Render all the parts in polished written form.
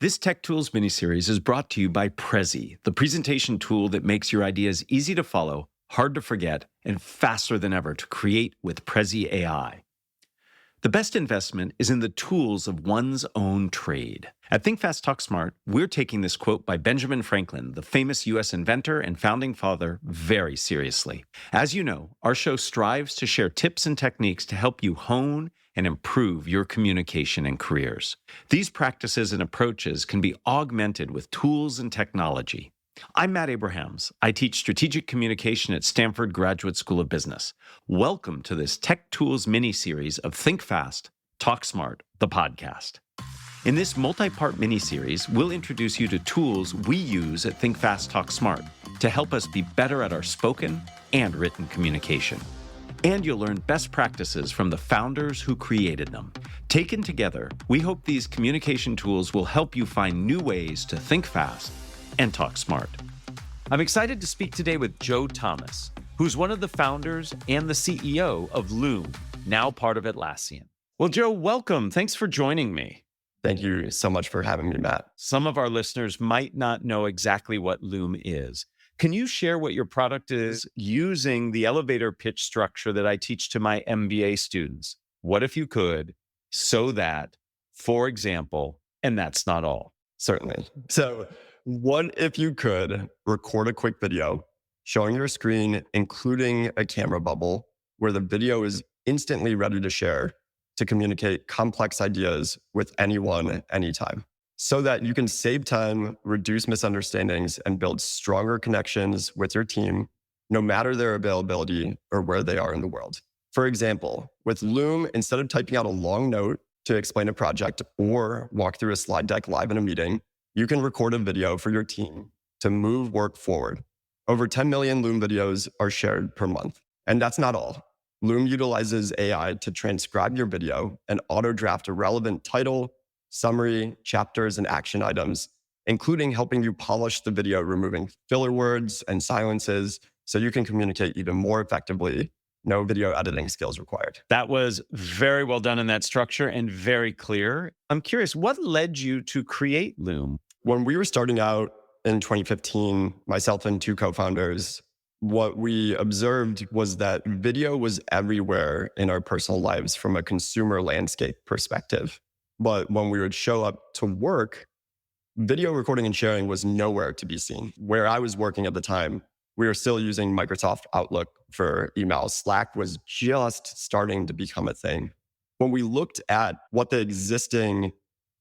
This Tech Tools Miniseries is brought to you by Prezi, the presentation tool that makes your ideas easy to follow, hard to forget, and faster than ever to create with Prezi AI. The best investment is in the tools of one's own trade. At Think Fast, Talk Smart, we're taking this quote by Benjamin Franklin, the famous U.S. inventor and founding father, very seriously. As you know, our show strives to share tips and techniques to help you hone and improve your communication and careers. These practices and approaches can be augmented with tools and technology. I'm Matt Abrahams. I teach strategic communication at Stanford Graduate School of Business. Welcome to this Tech Tools mini-series of Think Fast, Talk Smart, the podcast. In this multi-part mini-series, we'll introduce you to tools we use at Think Fast, Talk Smart to help us be better at our spoken and written communication. And you'll learn best practices from the founders who created them. Taken together, we hope these communication tools will help you find new ways to think fast and talk smart. I'm excited to speak today with Joe Thomas, who's one of the founders and the CEO of Loom, now part of Atlassian. Well, Joe, welcome. Thanks for joining me. Thank you so much for having me, Matt. Some of our listeners might not know exactly what Loom is. Can you share what your product is using the elevator pitch structure that I teach to my MBA students? What if you could, so that, for example, and that's not all. Certainly. So what if you could record a quick video showing your screen, including a camera bubble, where the video is instantly ready to share to communicate complex ideas with anyone, anytime, so that you can save time, reduce misunderstandings, and build stronger connections with your team, no matter their availability or where they are in the world. For example, with Loom, instead of typing out a long note to explain a project or walk through a slide deck live in a meeting, you can record a video for your team to move work forward. Over 10 million Loom videos are shared per month. And that's not all. Loom utilizes AI to transcribe your video and auto-draft a relevant title, summary, chapters, and action items, including helping you polish the video, removing filler words and silences so you can communicate even more effectively. No video editing skills required. That was very well done in that structure and very clear. I'm curious, what led you to create Loom? When we were starting out in 2015, myself and two co-founders, what we observed was that video was everywhere in our personal lives from a consumer landscape perspective. But when we would show up to work, video recording and sharing was nowhere to be seen. Where I was working at the time, we were still using Microsoft Outlook for email. Slack was just starting to become a thing. When we looked at what the existing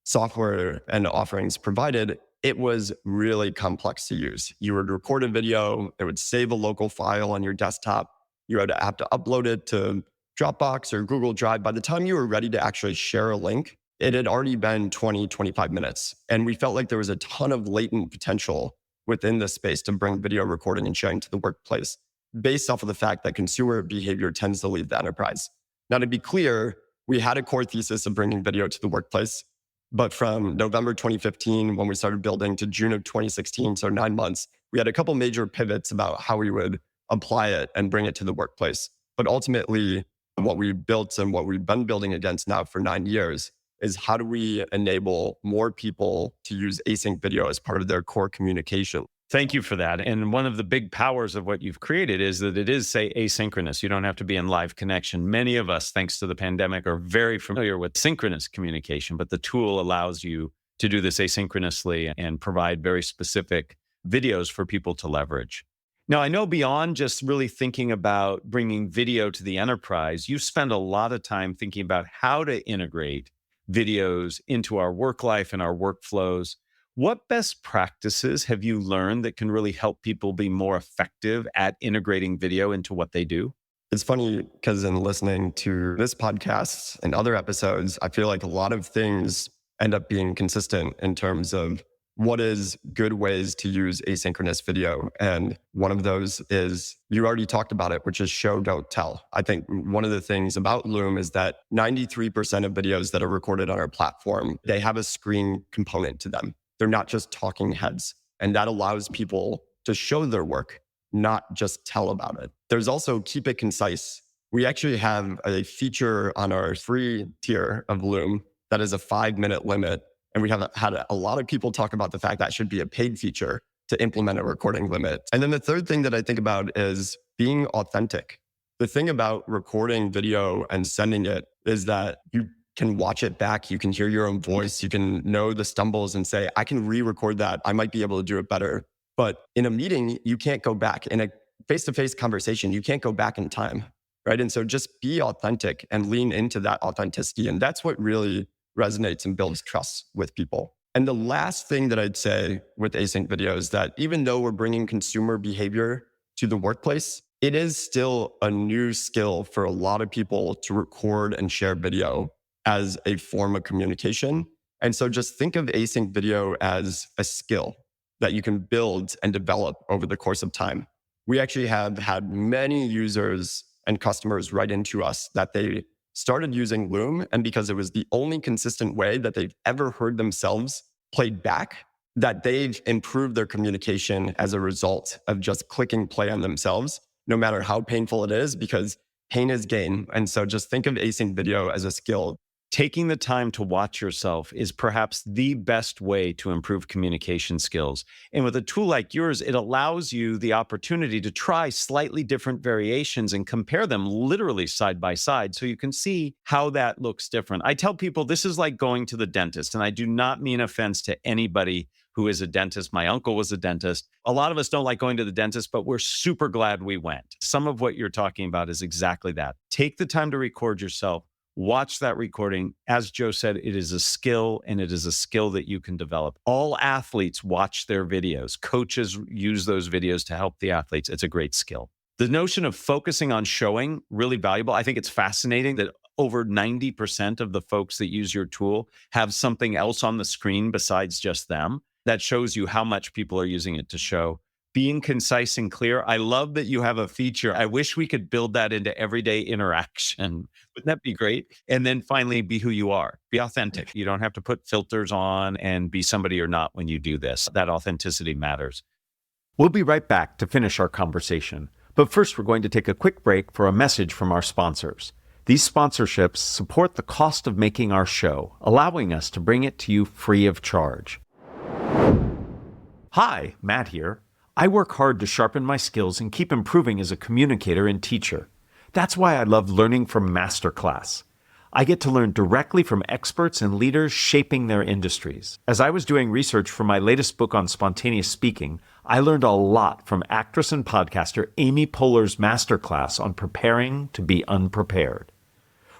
software and offerings provided, it was really complex to use. You would record a video, it would save a local file on your desktop. You would have to upload it to Dropbox or Google Drive. By the time you were ready to actually share a link, it had already been 20, 25 minutes. And we felt like there was a ton of latent potential within this space to bring video recording and sharing to the workplace, based off of the fact that consumer behavior tends to leave the enterprise. Now, to be clear, we had a core thesis of bringing video to the workplace. But from November 2015, when we started building, to June of 2016, so 9 months, we had a couple major pivots about how we would apply it and bring it to the workplace. But ultimately, what we built and what we've been building against now for 9 years is how do we enable more people to use async video as part of their core communication. Thank you for that. And one of the big powers of what you've created is that it is, say, asynchronous. You don't have to be in live connection. Many of us, thanks to the pandemic, are very familiar with synchronous communication, but the tool allows you to do this asynchronously and provide very specific videos for people to leverage. Now, I know beyond just really thinking about bringing video to the enterprise, you spend a lot of time thinking about how to integrate videos into our work life and our workflows. What best practices have you learned that can really help people be more effective at integrating video into what they do? It's funny because in listening to this podcast and other episodes, I feel like a lot of things end up being consistent in terms of what is good ways to use asynchronous video. And one of those is, you already talked about it, which is show, don't tell. I think one of the things about Loom is that 93% of videos that are recorded on our platform, they have a screen component to them. They're not just talking heads. And that allows people to show their work, not just tell about it. There's also keep it concise. We actually have a feature on our free tier of Loom that is a 5-minute limit And we have had a lot of people talk about the fact that should be a paid feature to implement a recording limit. And then the third thing that I think about is being authentic. The thing about recording video and sending it is that you can watch it back. You can hear your own voice. You can know the stumbles and say, I can re-record that. I might be able to do it better. But in a meeting, you can't go back. In a face-to-face conversation, you can't go back in time, right? And so just be authentic and lean into that authenticity. And that's what really resonates and builds trust with people. And the last thing that I'd say with async video is that even though we're bringing consumer behavior to the workplace, it is still a new skill for a lot of people to record and share video as a form of communication. And so just think of async video as a skill that you can build and develop over the course of time. We actually have had many users and customers write into us that they started using Loom, and because it was the only consistent way that they've ever heard themselves played back, that they've improved their communication as a result of just clicking play on themselves, no matter how painful it is, because pain is gain. And so just think of async video as a skill. Taking the time to watch yourself is perhaps the best way to improve communication skills. And with a tool like yours, it allows you the opportunity to try slightly different variations and compare them literally side by side so you can see how that looks different. I tell people this is like going to the dentist, and I do not mean offense to anybody who is a dentist. My uncle was a dentist. A lot of us don't like going to the dentist, but we're super glad we went. Some of what you're talking about is exactly that. Take the time to record yourself. Watch that recording. As Joe said, it is a skill, and it is a skill that you can develop. All athletes watch their videos. Coaches use those videos to help the athletes. It's a great skill. The notion of focusing on showing, really valuable. I think it's fascinating that over 90% of the folks that use your tool have something else on the screen besides just them. That shows you how much people are using it to show. Being concise and clear. I love that you have a feature. I wish we could build that into everyday interaction. Wouldn't that be great? And then finally, be who you are. Be authentic. You don't have to put filters on and be somebody you're not when you do this. That authenticity matters. We'll be right back to finish our conversation. But first, we're going to take a quick break for a message from our sponsors. These sponsorships support the cost of making our show, allowing us to bring it to you free of charge. Hi, Matt here. I work hard to sharpen my skills and keep improving as a communicator and teacher. That's why I love learning from Masterclass. I get to learn directly from experts and leaders shaping their industries. As I was doing research for my latest book on spontaneous speaking, I learned a lot from actress and podcaster Amy Poehler's Masterclass on preparing to be unprepared.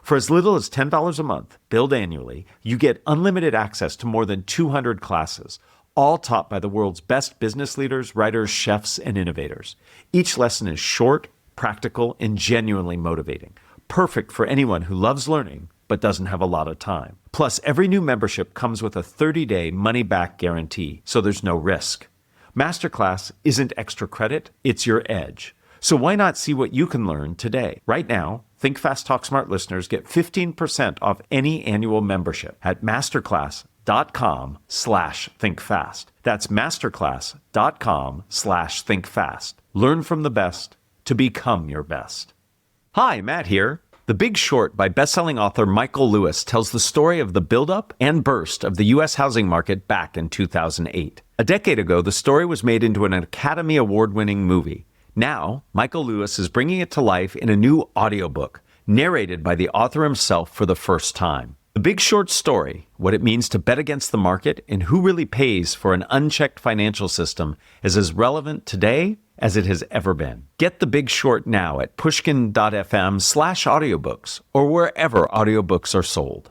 For as little as $10 a month, billed annually, you get unlimited access to more than 200 classes, all taught by the world's best business leaders, writers, chefs, and innovators. Each lesson is short, practical, and genuinely motivating. Perfect for anyone who loves learning but doesn't have a lot of time. Plus, every new membership comes with a 30-day money-back guarantee, so there's no risk. Masterclass isn't extra credit, it's your edge. So why not see what you can learn today? Right now, Think Fast, Talk Smart listeners get 15% off any annual membership at masterclass.com/thinkfast. That's masterclass.com/thinkfast. Learn from the best to become your best. Hi, Matt here. The Big Short by best-selling author Michael Lewis tells the story of the buildup and burst of the U.S. housing market back in 2008. A decade ago, the story was made into an Academy Award-winning movie. Now, Michael Lewis is bringing it to life in a new audiobook, narrated by the author himself for the first time. The Big Short story, what it means to bet against the market, and who really pays for an unchecked financial system, is as relevant today as it has ever been. Get The Big Short now at pushkin.fm/audiobooks or wherever audiobooks are sold.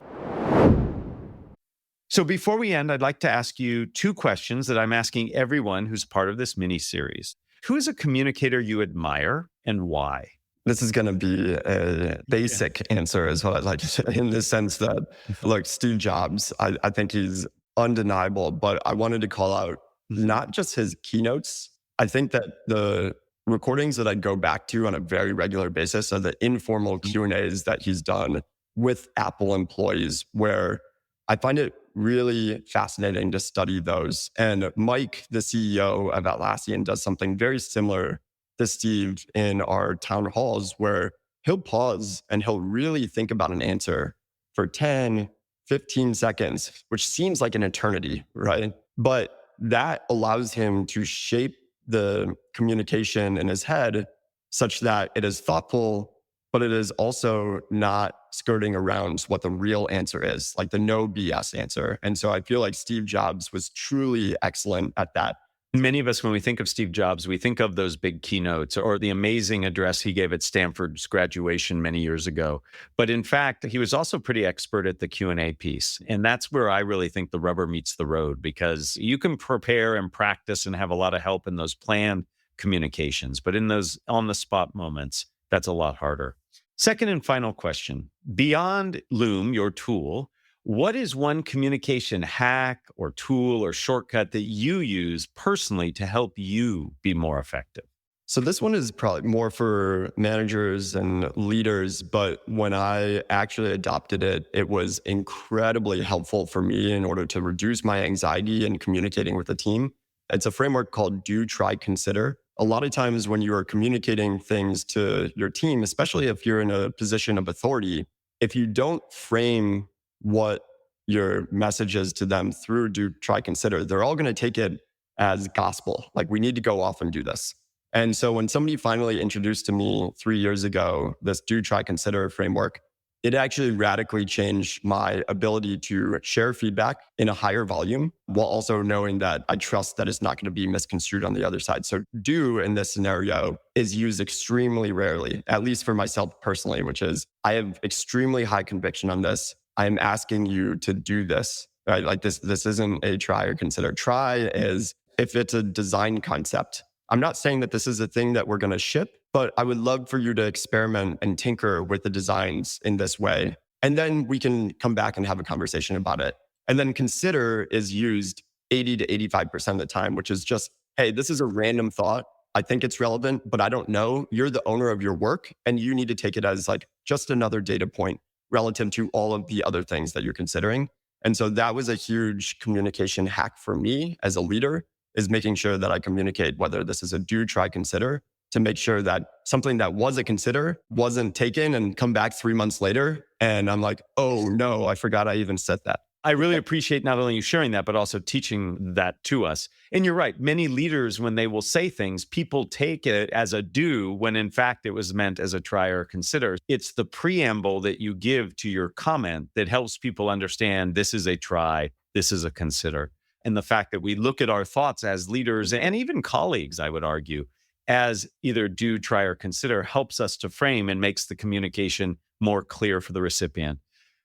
So before we end, I'd like to ask you two questions that I'm asking everyone who's part of this mini-series. Who is a communicator you admire and why? This is going to be a basic answer as well, like in the sense that, look, Steve Jobs, I think he's undeniable, but I wanted to call out not just his keynotes. I think that the recordings that I go back to on a very regular basis are the informal Q&As that he's done with Apple employees, where I find it really fascinating to study those. And Mike, the CEO of Atlassian, does something very similar to Steve in our town halls, where he'll pause and he'll really think about an answer for 10, 15 seconds, which seems like an eternity, right? But that allows him to shape the communication in his head such that it is thoughtful, but it is also not skirting around what the real answer is, like the no BS answer. And so I feel like Steve Jobs was truly excellent at that. Many of us, when we think of Steve Jobs, we think of those big keynotes or the amazing address he gave at Stanford's graduation many years ago. But in fact, he was also pretty expert at the Q&A piece. And that's where I really think the rubber meets the road, because you can prepare and practice and have a lot of help in those planned communications. But in those on-the-spot moments, that's a lot harder. Second and final question. Beyond Loom, your tool, what is one communication hack or tool or shortcut that you use personally to help you be more effective? So this one is probably more for managers and leaders, but when I actually adopted it, it was incredibly helpful for me in order to reduce my anxiety in communicating with the team. It's a framework called Do, Try, Consider. A lot of times when you are communicating things to your team, especially if you're in a position of authority, if you don't frame what your message is to them through Do, Try, Consider, they're all going to take it as gospel. Like, we need to go off and do this. And so when somebody finally introduced to me 3 years ago this Do, Try, Consider framework, it actually radically changed my ability to share feedback in a higher volume while also knowing that I trust that it's not going to be misconstrued on the other side. So do in this scenario is used extremely rarely, at least for myself personally, which is I have extremely high conviction on this. I'm asking you to do this, right? Like this isn't a try or consider. Try is if it's a design concept. I'm not saying that this is a thing that we're going to ship, but I would love for you to experiment and tinker with the designs in this way. And then we can come back and have a conversation about it. And then consider is used 80 to 85% of the time, which is just, hey, this is a random thought. I think it's relevant, but I don't know. You're the owner of your work, and you need to take it as like just another data point relative to all of the other things that you're considering. And so that was a huge communication hack for me as a leader, is making sure that I communicate whether this is a do, try, consider, to make sure that something that was a consider wasn't taken and come back 3 months later. And I'm like, oh no, I forgot I even said that. I really appreciate not only you sharing that, but also teaching that to us. And you're right. Many leaders, when they will say things, people take it as a do when in fact it was meant as a try or consider. It's the preamble that you give to your comment that helps people understand this is a try, this is a consider. And the fact that we look at our thoughts as leaders and even colleagues, I would argue, as either do, try, or consider helps us to frame and makes the communication more clear for the recipient.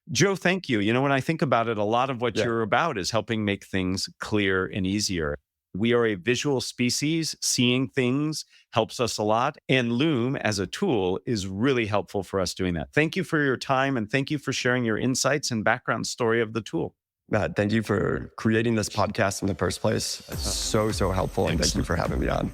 Joe, thank you. You know, when I think about it, a lot of what you're about is helping make things clear and easier. We are a visual species. Seeing things helps us a lot. And Loom as a tool is really helpful for us doing that. Thank you for your time, and thank you for sharing your insights and background story of the tool. Matt, thank you for creating this podcast in the first place. It's so helpful. And thank you for having me on.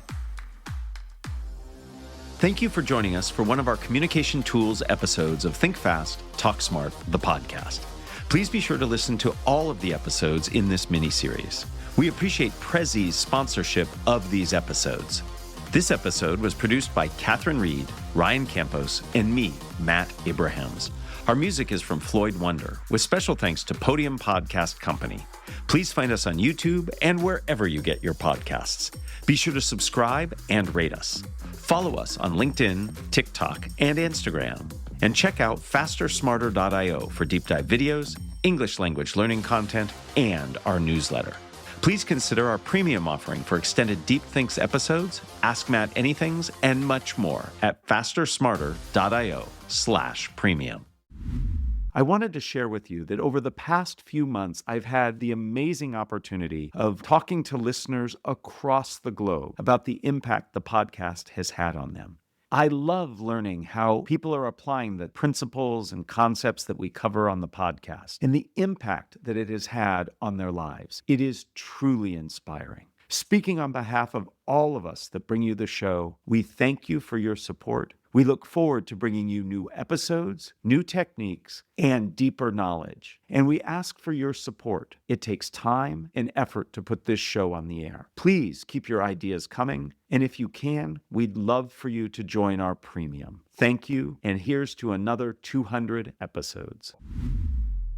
Thank you for joining us for one of our Communication Tools episodes of Think Fast, Talk Smart, the podcast. Please be sure to listen to all of the episodes in this mini-series. We appreciate Prezi's sponsorship of these episodes. This episode was produced by Catherine Reed, Ryan Campos, and me, Matt Abrahams. Our music is from Floyd Wonder, with special thanks to Podium Podcast Company. Please find us on YouTube and wherever you get your podcasts. Be sure to subscribe and rate us. Follow us on LinkedIn, TikTok, and Instagram. And check out fastersmarter.io for deep dive videos, English language learning content, and our newsletter. Please consider our premium offering for extended Deep Thinks episodes, Ask Matt Anythings, and much more at fastersmarter.io/premium. I wanted to share with you that over the past few months, I've had the amazing opportunity of talking to listeners across the globe about the impact the podcast has had on them. I love learning how people are applying the principles and concepts that we cover on the podcast and the impact that it has had on their lives. It is truly inspiring. Speaking on behalf of all of us that bring you the show, we thank you for your support. We look forward to bringing you new episodes, new techniques, and deeper knowledge. And we ask for your support. It takes time and effort to put this show on the air. Please keep your ideas coming. And if you can, we'd love for you to join our premium. Thank you. And here's to another 200 episodes.